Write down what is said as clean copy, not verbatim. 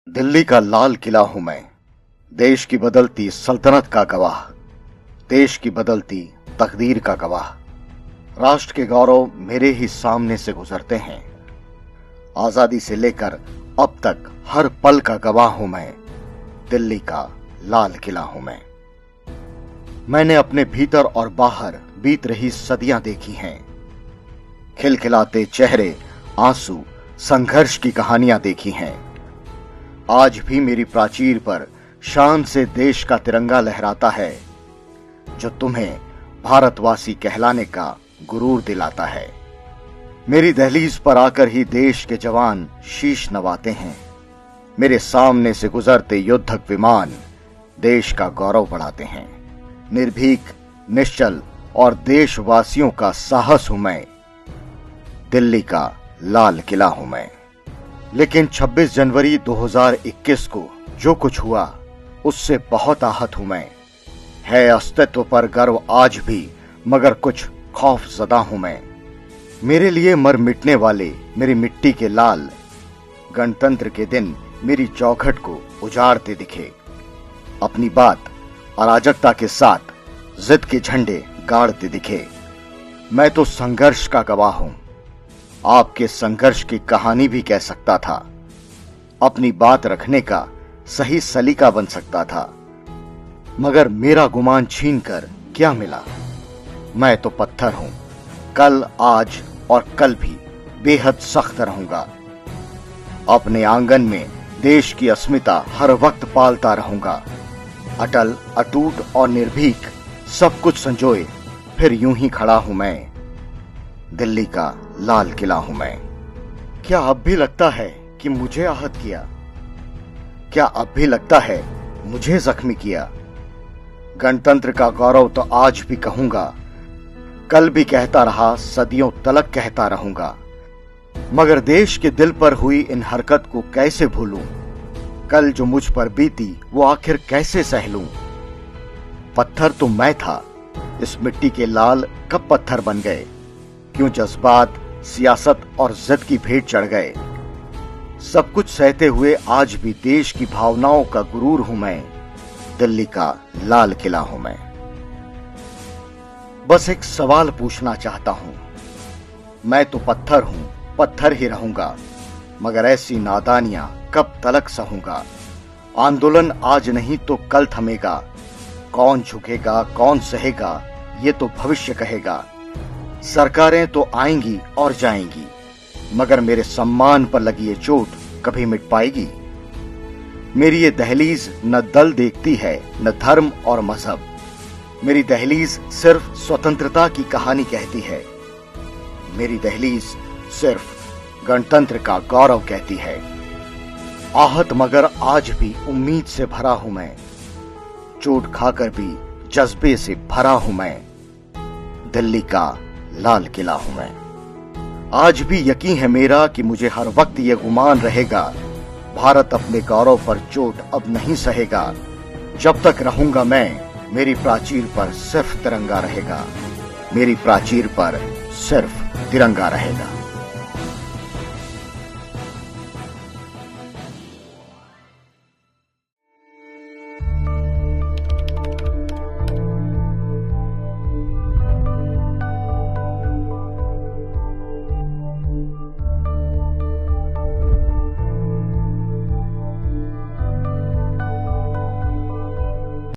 दिल्ली का लाल किला हूं मैं, देश की बदलती सल्तनत का गवाह, देश की बदलती तकदीर का गवाह। राष्ट्र के गौरव मेरे ही सामने से गुजरते हैं। आजादी से लेकर अब तक हर पल का गवाह हूं मैं, दिल्ली का लाल किला हूं मैं। मैंने अपने भीतर और बाहर बीत रही सदियां देखी हैं। खिलखिलाते चेहरे, आंसू, संघर्ष की कहानियां देखी हैं। आज भी मेरी प्राचीर पर शान से देश का तिरंगा लहराता है, जो तुम्हें भारतवासी कहलाने का गुरूर दिलाता है। मेरी दहलीज पर आकर ही देश के जवान शीश नवाते हैं। मेरे सामने से गुजरते युद्धक विमान देश का गौरव बढ़ाते हैं। निर्भीक, निश्चल और देशवासियों का साहस हूं मैं, दिल्ली का लाल किला हूं मैं। लेकिन 26 जनवरी 2021 को जो कुछ हुआ उससे बहुत आहत हूं मैं। है अस्तित्व पर गर्व आज भी, मगर कुछ खौफजदा हूं मैं। मेरे लिए मर मिटने वाले मेरी मिट्टी के लाल गणतंत्र के दिन मेरी चौखट को उजाड़ते दिखे। अपनी बात अराजकता के साथ जिद के झंडे गाड़ते दिखे। मैं तो संघर्ष का गवाह हूं, आपके संघर्ष की कहानी भी कह सकता था। अपनी बात रखने का सही सलीका बन सकता था, मगर मेरा गुमान छीनकर क्या मिला। मैं तो पत्थर हूं, कल, आज और कल भी बेहद सख्त रहूंगा। अपने आंगन में देश की अस्मिता हर वक्त पालता रहूंगा। अटल, अटूट और निर्भीक सब कुछ संजोए फिर यूं ही खड़ा हूं मैं, दिल्ली का लाल किला हूं मैं। क्या अब भी लगता है कि मुझे आहत किया? क्या अब भी लगता है मुझे जख्मी किया? गणतंत्र का गौरव तो आज भी कहूंगा, कल भी कहता रहा, सदियों तलक कहता रहूंगा। मगर देश के दिल पर हुई इन हरकत को कैसे भूलूं? कल जो मुझ पर बीती वो आखिर कैसे सह लूं? पत्थर तो मैं था, इस मिट्टी के लाल कब पत्थर बन गए? क्यों जज्बात, सियासत और जिद की भेंट चढ़ गए? सब कुछ सहते हुए आज भी देश की भावनाओं का गुरूर हूं मैं, दिल्ली का लाल किला हूं मैं। बस एक सवाल पूछना चाहता हूं। मैं तो पत्थर हूं, पत्थर ही रहूंगा, मगर ऐसी नादानियां कब तलक सहूंगा? आंदोलन आज नहीं तो कल थमेगा। कौन झुकेगा, कौन सहेगा, ये तो भविष्य कहेगा। सरकारें तो आएंगी और जाएंगी, मगर मेरे सम्मान पर लगी ये चोट कभी मिट पाएगी? मेरी ये दहलीज न दल देखती है, न धर्म और मजहब। मेरी दहलीज सिर्फ स्वतंत्रता की कहानी कहती है। मेरी दहलीज सिर्फ गणतंत्र का गौरव कहती है। आहत मगर आज भी उम्मीद से भरा हूं मैं, चोट खाकर भी जज्बे से भरा हूं मैं, दिल्ली का लाल किला हूं मैं। आज भी यकीन है मेरा कि मुझे हर वक्त ये गुमान रहेगा, भारत अपने गौरव पर चोट अब नहीं सहेगा। जब तक रहूंगा मैं, मेरी प्राचीर पर सिर्फ तिरंगा रहेगा, मेरी प्राचीर पर सिर्फ तिरंगा रहेगा।